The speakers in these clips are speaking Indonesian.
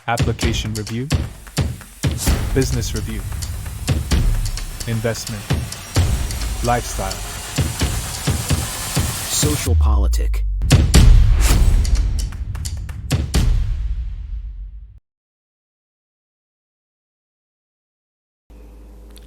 application review, business review, investment, lifestyle, social politic.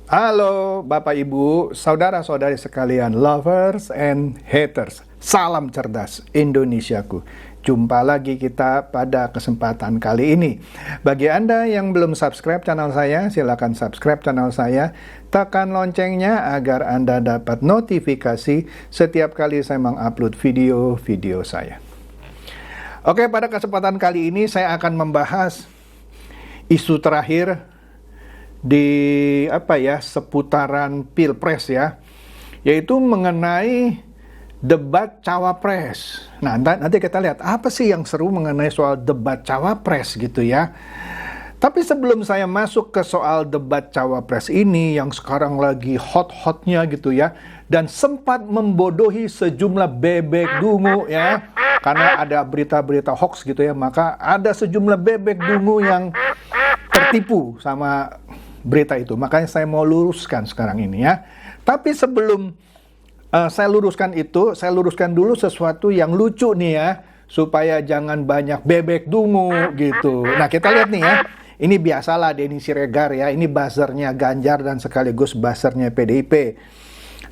Halo Bapak Ibu, saudara-saudari sekalian, lovers and haters. Salam cerdas Indonesiaku. Jumpa lagi kita pada kesempatan kali ini. Bagi Anda yang belum subscribe channel saya, silakan subscribe channel saya. Tekan loncengnya agar Anda dapat notifikasi setiap kali saya mengupload video-video saya. Oke, pada kesempatan kali ini saya akan membahas isu terakhir di seputaran Pilpres ya, yaitu mengenai debat cawapres. Nah, nanti kita lihat apa sih yang seru mengenai soal debat cawapres gitu ya. Tapi sebelum saya masuk ke soal debat cawapres ini yang sekarang lagi hot-hotnya gitu ya, dan sempat membodohi sejumlah bebek dungu ya, karena ada berita-berita hoax gitu ya, maka ada sejumlah bebek dungu yang tertipu sama berita itu. Makanya saya mau luruskan sekarang ini ya. Tapi sebelum saya luruskan itu, saya luruskan dulu sesuatu yang lucu nih ya, supaya jangan banyak bebek dungu gitu. Nah, kita lihat nih ya. Ini biasalah Denny Siregar ya. Ini buzzernya Ganjar dan sekaligus buzzernya PDIP.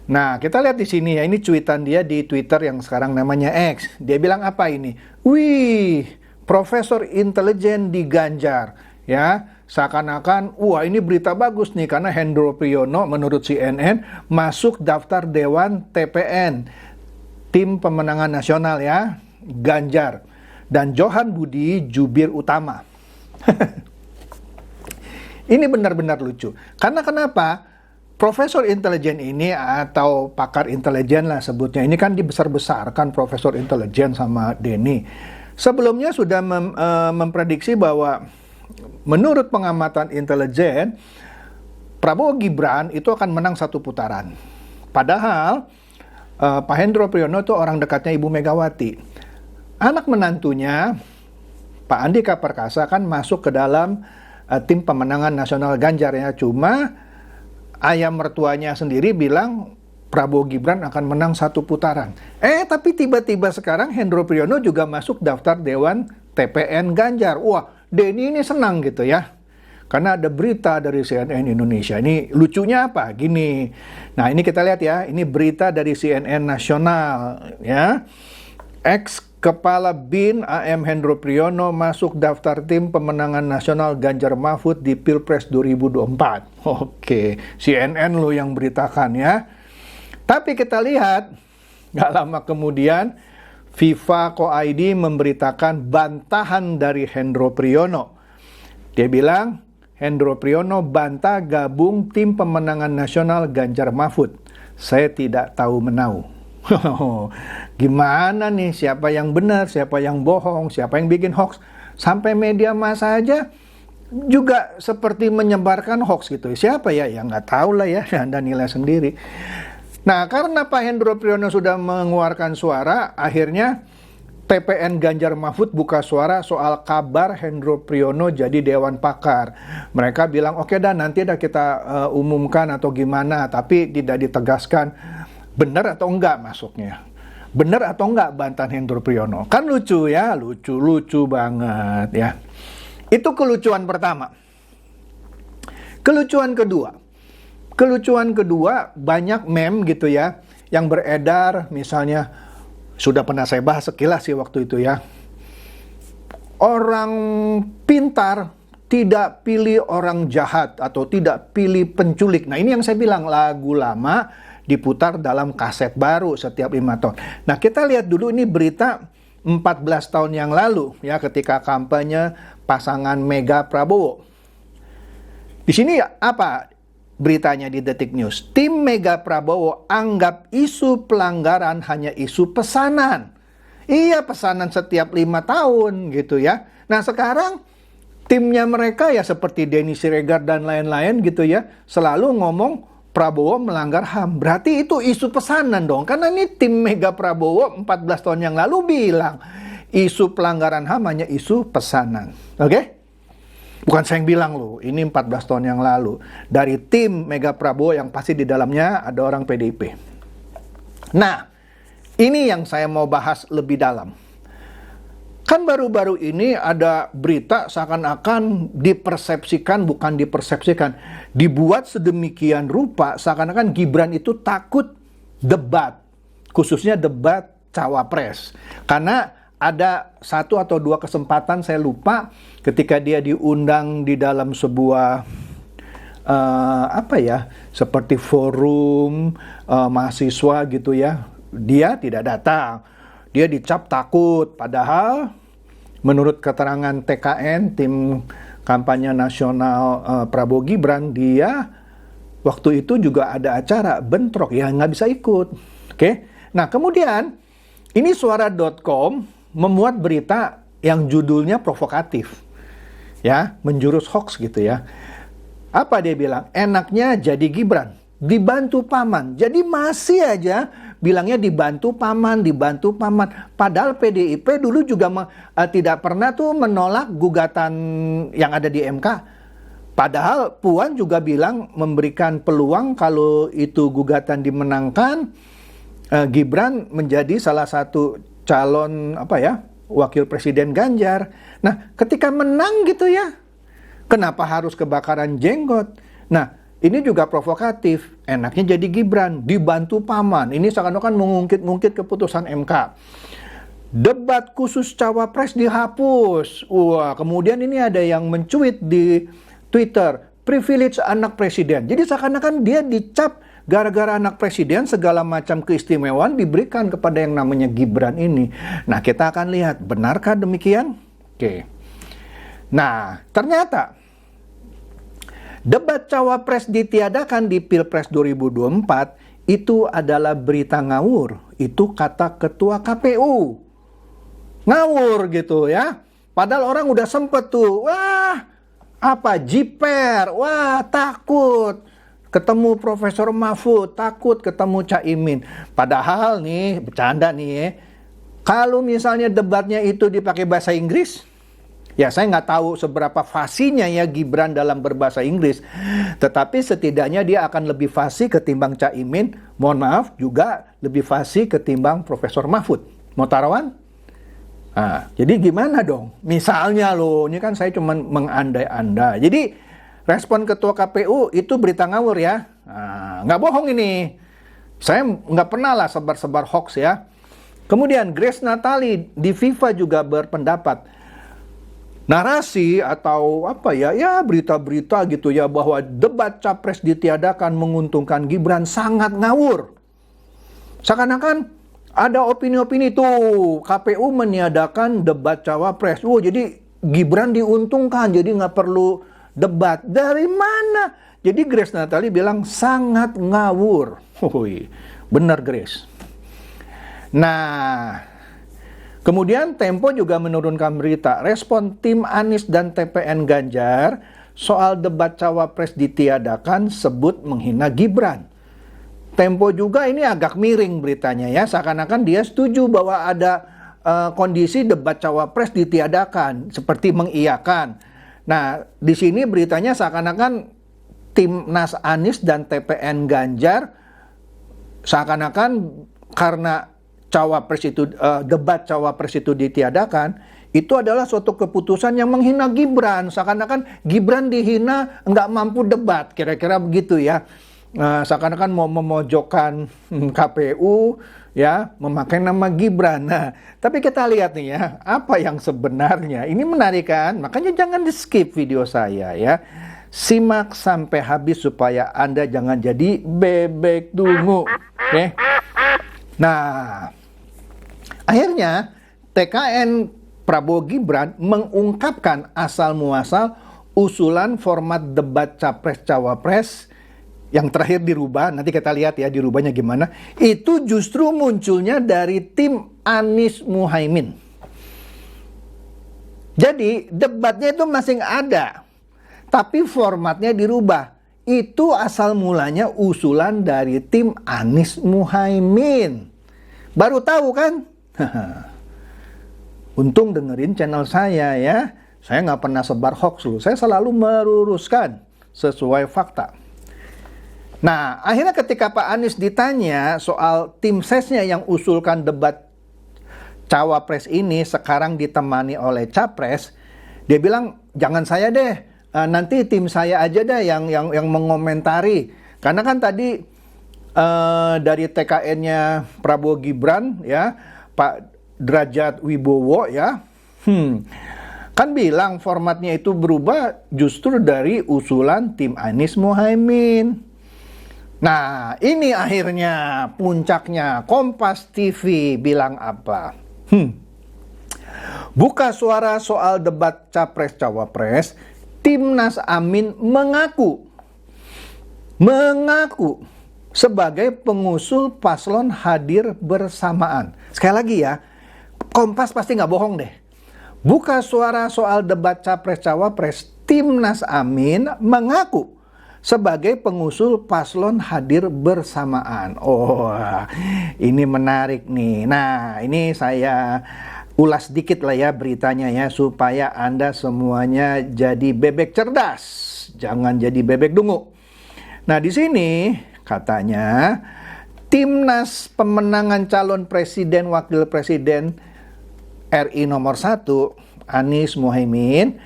Nah, kita lihat di sini ya. Ini cuitan dia di Twitter yang sekarang namanya X. Dia bilang apa ini? Wih, Profesor Intelijen di Ganjar ya. Seakan-akan, wah ini berita bagus nih karena Hendro Priyono menurut CNN masuk daftar Dewan TPN, Tim Pemenangan Nasional ya, Ganjar. Dan Johan Budi jubir utama. Ini benar-benar lucu. Karena kenapa? Profesor intelijen ini atau pakar intelijen lah sebutnya, ini kan dibesar-besarkan Profesor Intelijen sama Denny. Sebelumnya sudah memprediksi bahwa menurut pengamatan intelijen, Prabowo Gibran itu akan menang satu putaran. Padahal Pak Hendro Priyono itu orang dekatnya Ibu Megawati. Anak menantunya, Pak Andika Perkasa kan masuk ke dalam tim pemenangan nasional Ganjar ya. Cuma ayah mertuanya sendiri bilang Prabowo Gibran akan menang satu putaran. Tapi tiba-tiba sekarang Hendro Priyono juga masuk daftar Dewan TPN Ganjar. Wah, Denny ini senang gitu ya. Karena ada berita dari CNN Indonesia. Ini lucunya apa? Gini. Nah, ini kita lihat ya. Ini berita dari CNN Nasional ya. Ex Kepala BIN AM Hendro Priyono masuk daftar tim pemenangan nasional Ganjar Mahfud di Pilpres 2024. Oke, CNN lo yang beritakan ya. Tapi kita lihat, nggak lama kemudian, FIFA Co.id memberitakan bantahan dari Hendro Priyono. Dia bilang, Hendro Priyono bantah gabung tim pemenangan nasional Ganjar Mahfud. Saya tidak tahu menau. Gimana nih, siapa yang benar, siapa yang bohong, siapa yang bikin hoax? Sampai media massa aja juga seperti menyebarkan hoax gitu. Siapa ya? Ya nggak tahu lah ya, Anda nilai sendiri. Nah, karena Pak Hendro Priyono sudah mengeluarkan suara, akhirnya TPN Ganjar Mahfud buka suara soal kabar Hendro Priyono jadi Dewan Pakar. Mereka bilang, oke dah nanti dah kita umumkan atau gimana, tapi tidak ditegaskan benar atau enggak masuknya. Benar atau enggak bantahan Hendro Priyono. Kan lucu ya, lucu banget ya. Itu kelucuan pertama. Kelucuan kedua, banyak meme gitu ya, yang beredar, misalnya, sudah pernah saya bahas sekilas sih waktu itu ya. Orang pintar tidak pilih orang jahat atau tidak pilih penculik. Nah, ini yang saya bilang, lagu lama diputar dalam kaset baru setiap 5 tahun. Nah, kita lihat dulu ini berita 14 tahun yang lalu ya, ketika kampanye pasangan Mega Prabowo. Di sini apa beritanya di Detik News? Tim Mega Prabowo anggap isu pelanggaran hanya isu pesanan. Iya, pesanan setiap 5 tahun gitu ya. Nah, sekarang timnya mereka ya seperti Denny Siregar dan lain-lain gitu ya, selalu ngomong Prabowo melanggar HAM. Berarti itu isu pesanan dong. Karena ini tim Mega Prabowo 14 tahun yang lalu bilang isu pelanggaran HAM hanya isu pesanan. Oke? Bukan saya yang bilang loh, ini 14 tahun yang lalu. Dari tim Mega Prabowo yang pasti di dalamnya ada orang PDIP. Nah, ini yang saya mau bahas lebih dalam. Kan baru-baru ini ada berita seakan-akan dibuat sedemikian rupa seakan-akan Gibran itu takut debat, khususnya debat cawapres. Karena ada 1 atau 2 kesempatan, saya lupa, ketika dia diundang di dalam sebuah seperti forum mahasiswa gitu ya, dia tidak datang. Dia dicap takut, padahal menurut keterangan TKN, tim kampanye nasional Prabowo Gibran, dia waktu itu juga ada acara bentrok, ya nggak bisa ikut. Oke. Nah, kemudian ini suara.com memuat berita yang judulnya provokatif, ya, menjurus hoax gitu ya. Apa dia bilang? Enaknya jadi Gibran, dibantu paman. Jadi masih aja bilangnya dibantu paman. Padahal PDIP dulu juga tidak pernah tuh menolak gugatan yang ada di MK. Padahal Puan juga bilang memberikan peluang kalau itu gugatan dimenangkan, Gibran menjadi salah satu calon wakil presiden Ganjar. Nah, ketika menang gitu ya, kenapa harus kebakaran jenggot? Nah, ini juga provokatif. Enaknya jadi Gibran, dibantu paman. Ini seakan-akan mengungkit-ungkit keputusan MK. Debat khusus cawapres dihapus. Wah, kemudian ini ada yang mencuit di Twitter, privilege anak presiden. Jadi seakan-akan dia dicap gara-gara anak presiden segala macam keistimewaan diberikan kepada yang namanya Gibran ini. Nah, kita akan lihat, benarkah demikian? Oke. Nah, ternyata debat cawapres ditiadakan di Pilpres 2024 itu adalah berita ngawur. Itu kata ketua KPU. Ngawur gitu ya. Padahal orang udah sempet tuh, jiper, takut ketemu Profesor Mahfud, takut ketemu Caimin. Padahal nih, bercanda nih ya, kalau misalnya debatnya itu dipakai bahasa Inggris, ya saya nggak tahu seberapa fasinya ya Gibran dalam berbahasa Inggris. Tetapi setidaknya dia akan lebih fasih ketimbang Caimin. Mohon maaf, juga lebih fasih ketimbang Profesor Mahfud. Mau taruhan? Nah, jadi gimana dong? Misalnya loh, ini kan saya cuma mengandai-andai. Jadi respon ketua KPU itu berita ngawur ya. Nah, nggak bohong ini. Saya nggak pernah lah sebar-sebar hoax ya. Kemudian Grace Natali di FIFA juga berpendapat, narasi atau berita-berita gitu ya bahwa debat capres ditiadakan menguntungkan Gibran sangat ngawur. Seakan-akan ada opini-opini tuh KPU meniadakan debat cawapres. Jadi Gibran diuntungkan, jadi nggak perlu debat. Dari mana? Jadi Grace Natali bilang sangat ngawur. Benar Grace. Nah, kemudian Tempo juga menurunkan berita, respon tim Anies dan TPN Ganjar soal debat cawapres ditiadakan sebut menghina Gibran. Tempo juga ini agak miring beritanya ya, seakan-akan dia setuju bahwa ada kondisi debat cawapres ditiadakan, seperti mengiyakan. Nah, di sini beritanya seakan-akan Timnas Anies dan TPN Ganjar seakan-akan karena debat cawapres itu ditiadakan, itu adalah suatu keputusan yang menghina Gibran. Seakan-akan Gibran dihina, nggak mampu debat, kira-kira begitu ya. Seakan-akan mau memojokkan KPU, ya, memakai nama Gibran. Nah, tapi kita lihat nih ya, apa yang sebenarnya. Ini menarik kan? Makanya jangan di-skip video saya ya. Simak sampai habis supaya Anda jangan jadi bebek dungu. Oke? Nah, akhirnya TKN Prabowo Gibran mengungkapkan asal-muasal usulan format debat capres-cawapres yang terakhir dirubah. Nanti kita lihat ya dirubahnya gimana. Itu justru munculnya dari tim Anies Muhaimin. Jadi debatnya itu masih ada, tapi formatnya dirubah. Itu asal mulanya usulan dari tim Anies Muhaimin. Baru tahu kan? Untung dengerin channel saya ya. Saya nggak pernah sebar hoax loh. Saya selalu meluruskan sesuai fakta. Nah, akhirnya ketika Pak Anies ditanya soal tim sesnya yang usulkan debat cawapres ini sekarang ditemani oleh capres, dia bilang jangan saya deh, nanti tim saya aja deh yang mengomentari. Karena kan tadi dari TKN-nya Prabowo Gibran ya, Pak Derajat Wibowo ya, kan bilang formatnya itu berubah justru dari usulan tim Anies Muhaimin. Nah, ini akhirnya puncaknya Kompas TV bilang apa? Buka suara soal debat Capres-Cawapres, Timnas Amin mengaku sebagai pengusul paslon hadir bersamaan. Sekali lagi ya, Kompas pasti nggak bohong deh. Buka suara soal debat Capres-Cawapres, Timnas Amin mengaku sebagai pengusul paslon hadir bersamaan. Oh, ini menarik nih. Nah, ini saya ulas dikit lah ya beritanya ya, supaya Anda semuanya jadi bebek cerdas, jangan jadi bebek dungu. Nah, di sini katanya Timnas pemenangan calon presiden wakil presiden RI nomor 1 Anies Muhaimin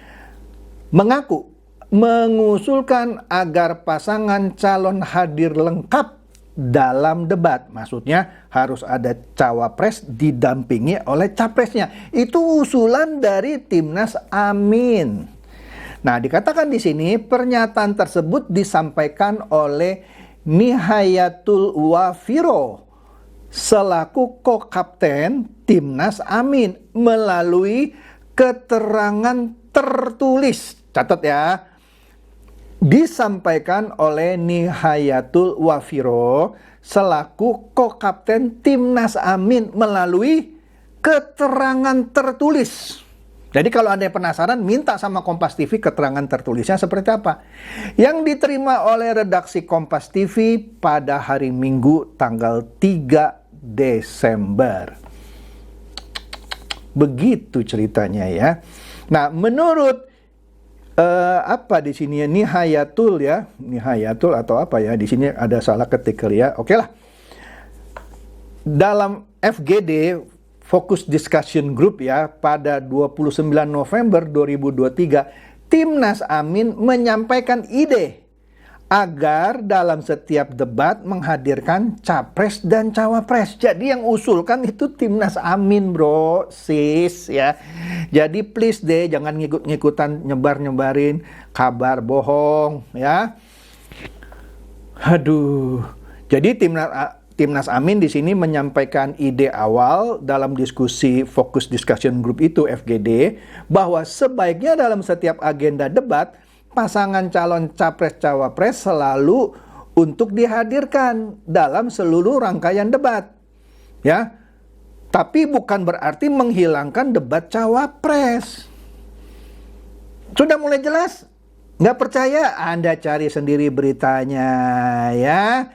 mengaku mengusulkan agar pasangan calon hadir lengkap dalam debat. Maksudnya harus ada cawapres didampingi oleh capresnya. Itu usulan dari Timnas Amin. Nah, dikatakan di sini pernyataan tersebut disampaikan oleh Nihayatul Wafiro selaku ko-kapten Timnas Amin melalui keterangan tertulis. Catat ya. Disampaikan oleh Nihayatul Wafiro selaku ko-kapten Timnas Amin melalui keterangan tertulis. Jadi kalau Anda penasaran, minta sama Kompas TV keterangan tertulisnya seperti apa. Yang diterima oleh redaksi Kompas TV pada hari Minggu tanggal 3 Desember. Begitu ceritanya ya. Nah, menurut apa di sini ya, Nihayatul atau apa ya, di sini ada salah ketik kali ya. Oke lah. Dalam FGD Focus Discussion Group ya, pada 29 November 2023, Timnas Amin menyampaikan ide agar dalam setiap debat menghadirkan capres dan cawapres. Jadi yang usulkan itu Timnas Amin, bro, sis ya. Jadi please deh, jangan ngikut-ngikutan nyebar-nyebarin kabar bohong ya. Aduh. Jadi Timnas Amin di sini menyampaikan ide awal dalam diskusi Focus Discussion Group itu FGD, bahwa sebaiknya dalam setiap agenda debat pasangan calon capres-cawapres selalu untuk dihadirkan dalam seluruh rangkaian debat. Ya. Tapi bukan berarti menghilangkan debat cawapres. Sudah mulai jelas? Nggak percaya? Anda cari sendiri beritanya ya.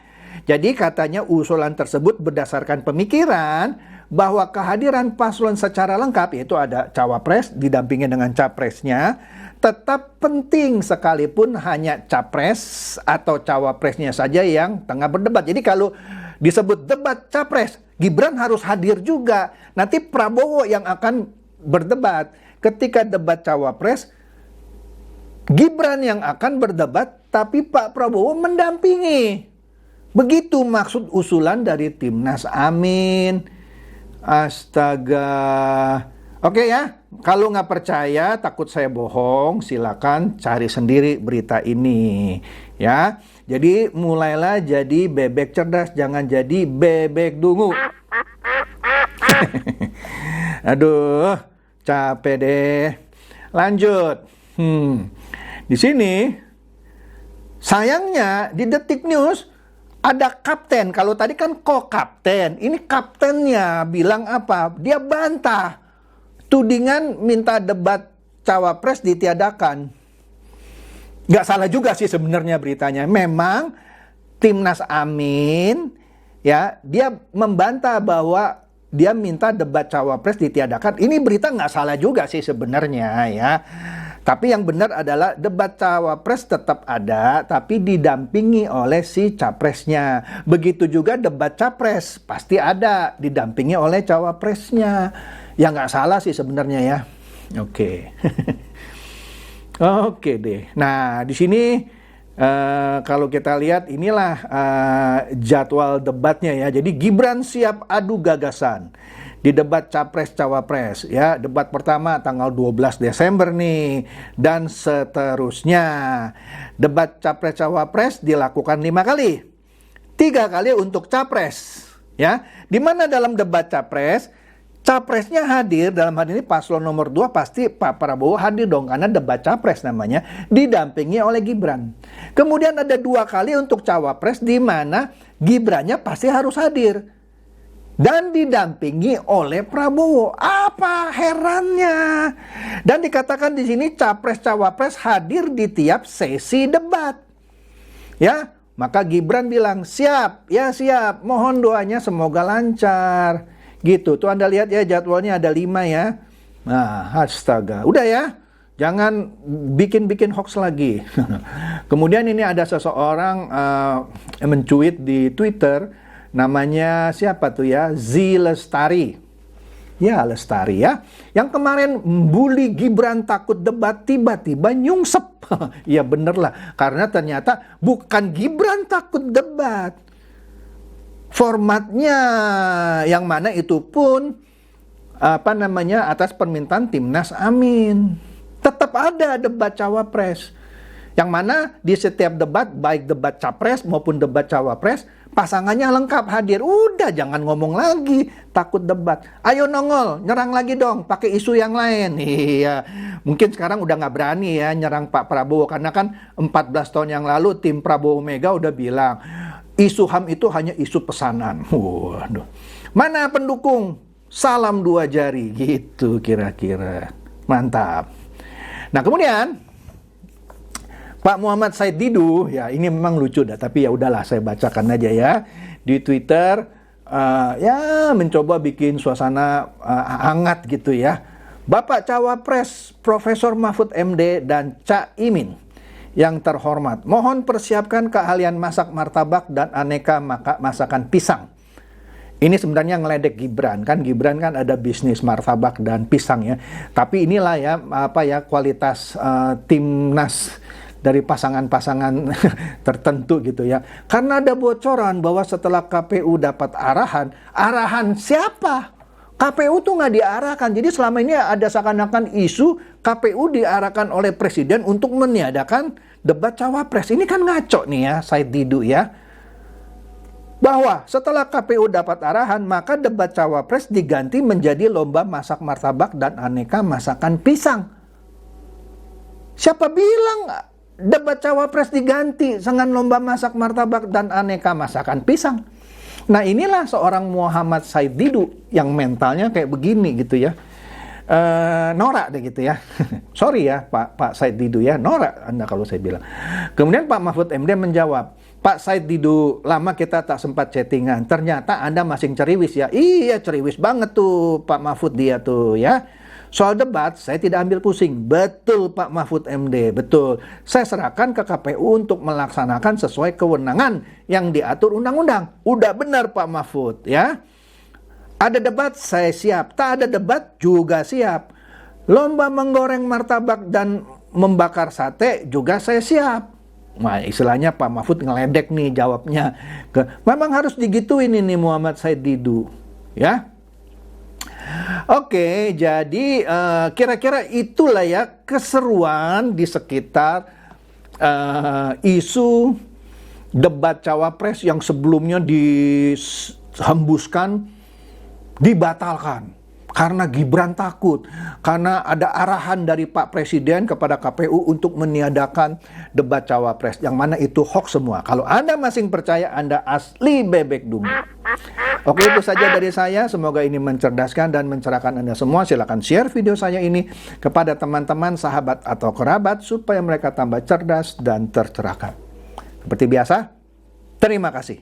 Jadi katanya usulan tersebut berdasarkan pemikiran bahwa kehadiran paslon secara lengkap, yaitu ada cawapres didampingi dengan capresnya, tetap penting sekalipun hanya capres atau cawapresnya saja yang tengah berdebat. Jadi kalau disebut debat capres, Gibran harus hadir juga. Nanti Prabowo yang akan berdebat. Ketika debat cawapres, Gibran yang akan berdebat, tapi Pak Prabowo mendampingi. Begitu maksud usulan dari Timnas Amin. Astaga. Oke ya, kalau nggak percaya, takut saya bohong, silakan cari sendiri berita ini. Ya, jadi mulailah jadi bebek cerdas, jangan jadi bebek dungu. Aduh, capek deh. Lanjut. Di sini, sayangnya di Detik News ada kapten. Kalau tadi kan ko-kapten, ini kaptennya bilang apa? Dia bantah tudingan minta debat cawapres ditiadakan. Nggak salah juga sih sebenarnya beritanya. Memang Timnas Amin ya, dia membantah bahwa dia minta debat cawapres ditiadakan. Ini berita nggak salah juga sih sebenarnya ya. Tapi yang benar adalah debat cawapres tetap ada, tapi didampingi oleh si capresnya. Begitu juga debat capres, pasti ada, didampingi oleh cawapresnya. Ya nggak salah sih sebenarnya ya. Oke. Oke deh. Nah, di sini kalau kita lihat inilah jadwal debatnya ya. Jadi Gibran siap adu gagasan di debat capres-cawapres ya. Debat pertama tanggal 12 Desember nih dan seterusnya. Debat capres-cawapres dilakukan 5 kali. 3 kali untuk capres ya. Di mana dalam debat capres capresnya hadir, dalam hal ini paslon nomor 2 pasti Pak Prabowo hadir dong, karena debat capres namanya, didampingi oleh Gibran. Kemudian ada 2 kali untuk cawapres di mana Gibrannya pasti harus hadir dan didampingi oleh Prabowo. Apa herannya? Dan dikatakan di sini capres cawapres hadir di tiap sesi debat. Ya, maka Gibran bilang siap, ya siap. Mohon doanya semoga lancar. Gitu, tuh Anda lihat ya jadwalnya ada 5 ya. Nah, astaga, udah ya. Jangan bikin-bikin hoax lagi. Kemudian ini ada seseorang mencuit di Twitter, namanya siapa tuh ya? Lestari. Ya, Lestari ya. Yang kemarin bully Gibran takut debat, tiba-tiba nyungsep. Ya bener lah, karena ternyata bukan Gibran takut debat. Formatnya yang mana itu pun atas permintaan Timnas Amin. Tetap ada debat cawapres. Yang mana di setiap debat, baik debat capres maupun debat cawapres, pasangannya lengkap hadir. Udah jangan ngomong lagi takut debat. Ayo nongol, nyerang lagi dong pakai isu yang lain. Iya, mungkin sekarang udah nggak berani ya nyerang Pak Prabowo, karena kan 14 tahun yang lalu tim Prabowo Mega udah bilang isu HAM itu hanya isu pesanan. Waduh. Mana pendukung? Salam 2 jari. Gitu kira-kira. Mantap. Nah kemudian Pak Muhammad Said Didu, ya ini memang lucu dah, tapi ya udahlah saya bacakan aja ya. Di Twitter, ya mencoba bikin suasana hangat gitu ya. Bapak Cawapres Profesor Mahfud MD dan Cak Imin yang terhormat, mohon persiapkan keahlian masak martabak dan aneka masakan pisang. Ini sebenarnya ngeledek Gibran, kan Gibran kan ada bisnis martabak dan pisang ya. Tapi inilah ya kualitas timnas dari pasangan-pasangan tertentu gitu ya. Karena ada bocoran bahwa setelah KPU dapat arahan siapa? KPU tuh nggak diarahkan. Jadi selama ini ada seakan-akan isu KPU diarahkan oleh presiden untuk meniadakan debat cawapres. Ini kan ngaco nih ya, Said Didu ya. Bahwa setelah KPU dapat arahan, maka debat cawapres diganti menjadi lomba masak martabak dan aneka masakan pisang. Siapa bilang debat cawapres diganti dengan lomba masak martabak dan aneka masakan pisang? Nah inilah seorang Muhammad Said Didu yang mentalnya kayak begini gitu ya. Norak deh gitu ya. Sorry ya Pak Said Didu ya, norak Anda kalau saya bilang. Kemudian Pak Mahfud MD menjawab, Pak Said Didu, lama kita tak sempat chattingan. Ternyata Anda masih ceriwis ya. Iya ceriwis banget tuh Pak Mahfud dia tuh ya. Soal debat, saya tidak ambil pusing. Betul Pak Mahfud MD, betul. Saya serahkan ke KPU untuk melaksanakan sesuai kewenangan yang diatur undang-undang. Udah benar Pak Mahfud ya. Ada debat, saya siap. Tak ada debat, juga siap. Lomba menggoreng martabak dan membakar sate, juga saya siap. Nah, istilahnya Pak Mahfud ngeledek nih jawabnya. Memang harus digituin ini Muhammad Said Didu. Ya. Oke, jadi kira-kira itulah ya keseruan di sekitar isu debat cawapres yang sebelumnya dihembuskan, dibatalkan. Karena Gibran takut, karena ada arahan dari Pak Presiden kepada KPU untuk meniadakan debat cawapres, yang mana itu hoax semua. Kalau Anda masih percaya, Anda asli bebek dumbo. Oke, itu saja dari saya. Semoga ini mencerdaskan dan mencerahkan Anda semua. Silakan share video saya ini kepada teman-teman, sahabat, atau kerabat supaya mereka tambah cerdas dan tercerahkan. Seperti biasa, terima kasih.